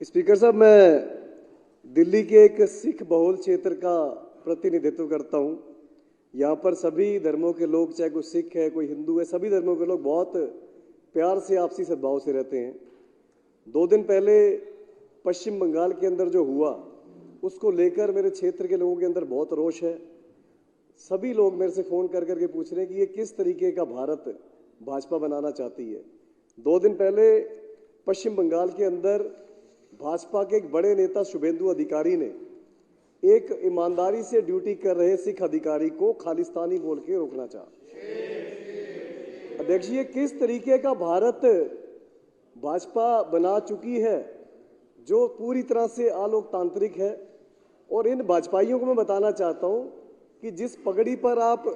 Speaker साहब, मैं दिल्ली के एक सिख बहुल क्षेत्र का प्रतिनिधित्व करता हूं। यहाँ पर सभी धर्मों के लोग, चाहे कोई सिख है, कोई हिंदू है, सभी धर्मों के लोग बहुत प्यार से, आपसी सद्भाव से रहते हैं। 2 दिन पहले पश्चिम बंगाल के अंदर जो हुआ, उसको लेकर मेरे क्षेत्र के लोगों के अंदर बहुत रोष है। सभी लोग मेरे से फ़ोन कर करके पूछ रहे हैं कि ये किस तरीके का भारत भाजपा बनाना चाहती है। 2 दिन पहले पश्चिम बंगाल के अंदर भाजपा के एक बड़े नेता शुभेंदु अधिकारी ने एक ईमानदारी से ड्यूटी कर रहे सिख अधिकारी को खालिस्तानी बोल के रोकना चाहा। देखिए किस तरीके का भारत भाजपा बना चुकी है, जो पूरी तरह से अलोकतांत्रिक है। और इन भाजपाइयों को मैं बताना चाहता हूं कि जिस पगड़ी पर आप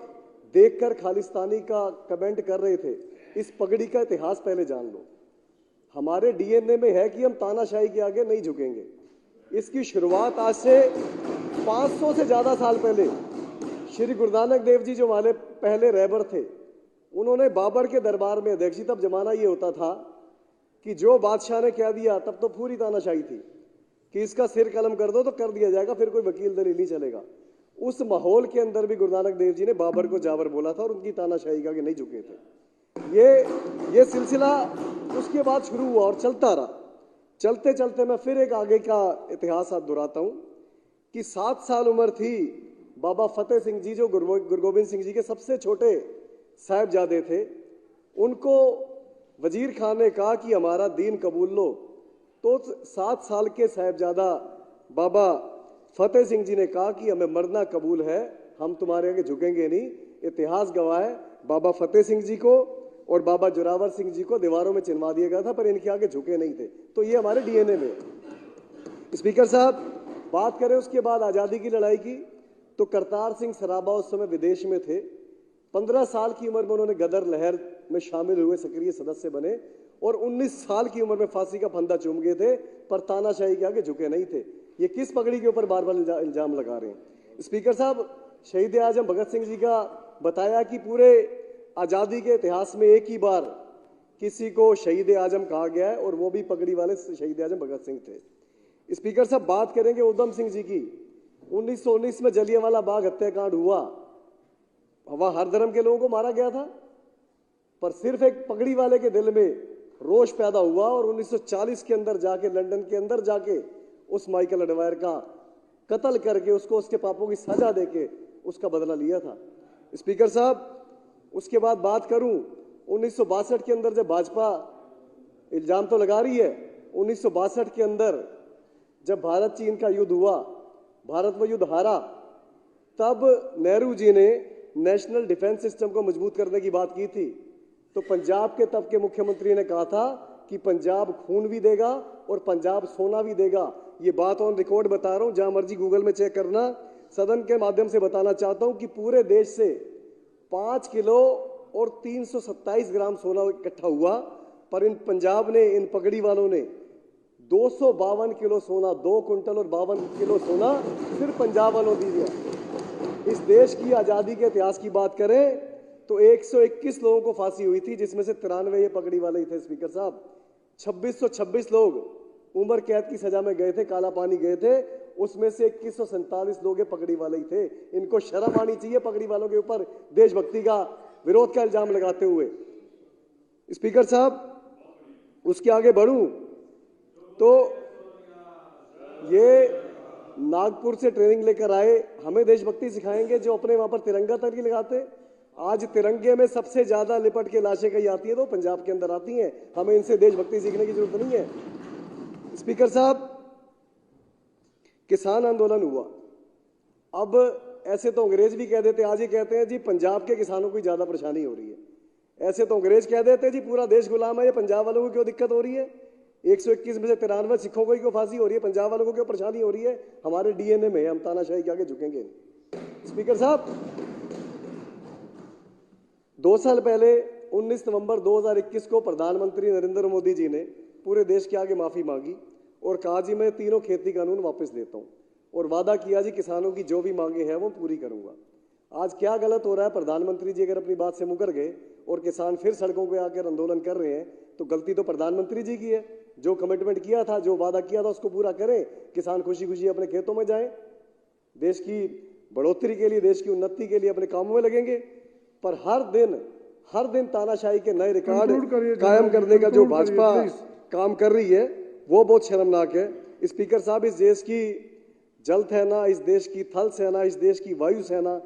देखकर खालिस्तानी का कमेंट कर रहे थे, इस पगड़ी का इतिहास पहले जान लो। हमारे डीएनए में है कि हम तानाशाही के आगे नहीं झुकेंगे। इसकी शुरुआत आज से 500 से ज्यादा साल पहले श्री गुरु नानक देव जी, जो हमारे पहले रहबर थे, उन्होंने बाबर के दरबार में, देखिए तब जमाना ये होता था कि जो बादशाह ने कह दिया, तब तो पूरी तानाशाही थी कि इसका सिर कलम कर दो तो कर दिया जाएगा, फिर कोई वकील दलील नहीं चलेगा। उस माहौल के अंदर भी गुरु नानक देव जी ने बाबर को जावर बोला था और उनकी तानाशाही के आगे नहीं झुके थे। ये सिलसिला उसके बाद शुरू हुआ और चलता रहा। चलते चलते मैं फिर एक आगे का इतिहास आप दोहराता हूं कि 7 साल उम्र थी बाबा फतेह सिंह जी, जो गुरु गोबिंद सिंह जी के सबसे छोटे साहिबजादे थे। उनको वजीर खान ने कहा कि हमारा दीन कबूल लो, तो 7 साल के साहिबजादा बाबा फतेह सिंह जी ने कहा कि हमें मरना कबूल है, हम तुम्हारे आगे झुकेंगे नहीं। इतिहास गवाह है, बाबा फतेह सिंह जी को और बाबा जोरावर सिंह जी को दीवारों में चिनवा दिया गया था, पर इनके आगे झुके नहीं थे। तो ये हमारे डीएनए में। स्पीकर साहब, बात करें उसके बाद आज़ादी की लड़ाई की, तो करतार सिंह सराबा उस समय विदेश में थे। 15 साल की उम्र में उन्होंने गदर लहर में शामिल हुए, सक्रिय सदस्य बने और 19 साल की उम्र में फांसी का फंदा चूम गए थे, पर तानाशाही के आगे झुके नहीं थे। ये किस पगड़ी के ऊपर बार बार इल्जाम लगा रहे हैं। स्पीकर साहब, शहीद आजम भगत सिंह जी का बताया कि पूरे आज़ादी के इतिहास में एक ही बार किसी को शहीद आजम कहा गया है, और वो भी पगड़ी वाले शहीद आजम भगत सिंह थे। स्पीकर साहब, बात करेंगे उधम सिंह जी की। 1919 में जलियांवाला बाग हत्याकांड हुआ, वहां हर धर्म के लोगों को मारा गया था, पर सिर्फ एक पगड़ी वाले के दिल में रोष पैदा हुआ और 1940 के अंदर जाके, लंदन के अंदर जाके उस माइकल एडवायर का कत्ल करके उसको उसके पापों की सजा देके उसका बदला लिया था। स्पीकर साहब, उसके बाद बात करूं 1962 के अंदर, जब भाजपा इल्जाम तो लगा रही है, 1962 के अंदर जब भारत चीन का युद्ध हुआ, भारत वो युद्ध हारा, तब नेहरू जी ने नेशनल डिफेंस सिस्टम को मजबूत करने की बात की थी। तो पंजाब के तब के मुख्यमंत्री ने कहा था कि पंजाब खून भी देगा और पंजाब सोना भी देगा। ये बात ऑन रिकॉर्ड बता रहा हूं, जहां मर्जी गूगल में चेक करना। सदन के माध्यम से बताना चाहता हूं कि पूरे देश से 5 किलो और 327 ग्राम सोना इकट्ठा हुआ, पर इन पंजाब ने, इन पगड़ी वालों ने 252 किलो सोना, 2 कुंटल और 52 किलो सोना सिर्फ पंजाब वालों दी दिया। इस देश की आज़ादी के इतिहास की बात करें तो 121 लोगों को फांसी हुई थी, जिसमें से 93 ये पगड़ी वाले ही थे। स्पीकर साहब, 2626 लोग उम्र कैद की सजा में गए थे, काला पानी गए थे, उसमें से 2147 लोग पगड़ी वाले ही थे। इनको शर्म आनी चाहिए पगड़ी वालों के ऊपर देशभक्ति का, विरोध का इल्जाम लगाते हुए। स्पीकर साहब, उसके आगे बढ़ूं तो ये नागपुर से ट्रेनिंग लेकर आए, हमें देशभक्ति सिखाएंगे, जो अपने वहां पर तिरंगा तक नहीं लगाते। आज तिरंगे में सबसे ज्यादा लिपट के लाशें कहीं आती है तो पंजाब के अंदर आती हैं। हमें इनसे देशभक्ति सीखने की जरूरत नहीं है। स्पीकर साहब, किसान आंदोलन हुआ। अब ऐसे तो अंग्रेज भी कह देते, आज ये कहते हैं जी पंजाब के किसानों को ज्यादा परेशानी हो रही है। ऐसे तो अंग्रेज कह देते जी पूरा देश गुलाम है, ये पंजाब वालों को क्यों दिक्कत हो रही है। 121 में से 93 सिखों को क्यों फांसी हो रही है, पंजाब वालों को क्यों परेशानी हो रही है। हमारे डीएनए में, हम तानाशाही के आगे झुकेंगे नहीं। स्पीकर साहब, 2 साल पहले 19 नवंबर 2021 को प्रधानमंत्री नरेंद्र मोदी जी ने पूरे देश के आगे माफी मांगी और कहा जी मैं तीनों खेती कानून वापस लेता हूं, और वादा किया जी किसानों की जो भी मांगे हैं वो पूरी करूंगा। आज क्या गलत हो रहा है, प्रधानमंत्री जी अगर अपनी बात से मुकर गए और किसान फिर सड़कों पे आकर आंदोलन कर रहे हैं, तो गलती तो प्रधानमंत्री जी की है। जो कमिटमेंट किया था, जो वादा किया था, उसको पूरा करें। किसान खुशी खुशी अपने खेतों में जाएं, देश की बढ़ोतरी के लिए, देश की उन्नति के लिए अपने कामों में लगेंगे। पर हर दिन तानाशाही के नए रिकॉर्ड कायम करने का जो भाजपा काम कर रही है वो बहुत शर्मनाक है। स्पीकर साहब, इस देश की जल सेना, इस देश की थल सेना, इस देश की वायु सेना,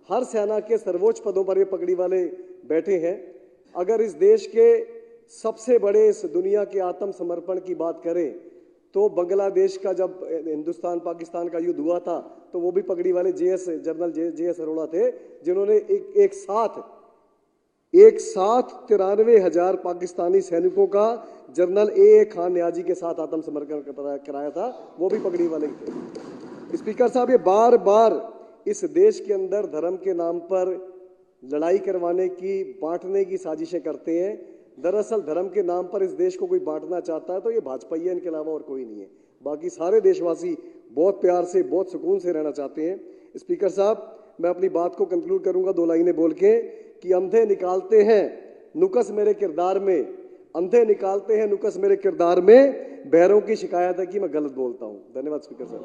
हर सेना के सर्वोच्च पदों पर ये पगड़ी वाले बैठे हैं। अगर इस देश के सबसे बड़े, इस दुनिया के आत्मसमर्पण की बात करें तो बांग्लादेश का जब हिंदुस्तान पाकिस्तान का युद्ध हुआ था तो वो भी पगड़ी वाले जनरल JS अरोड़ा थे, जिन्होंने एक साथ 93,000 पाकिस्तानी सैनिकों का जनरल AA खान नियाजी के साथ आत्मसमर्पण कराया था, वो भी पगड़ी वाले थे। स्पीकर साहब, ये बार बार इस देश के अंदर धर्म के नाम पर लड़ाई करवाने की, बांटने की साजिशें करते हैं। दरअसल धर्म के नाम पर इस देश को कोई बांटना चाहता है तो ये भाजपा ही है, इनके अलावा और कोई नहीं है। बाकी सारे देशवासी बहुत प्यार से, बहुत सुकून से रहना चाहते हैं। स्पीकर साहब, मैं अपनी बात को कंक्लूड करूंगा 2 लाइनें बोल के कि अंधे निकालते हैं नुक्स मेरे किरदार में, अंधे निकालते हैं नुक्स मेरे किरदार में, बहरों की शिकायत है कि मैं गलत बोलता हूं। धन्यवाद स्पीकर साहब।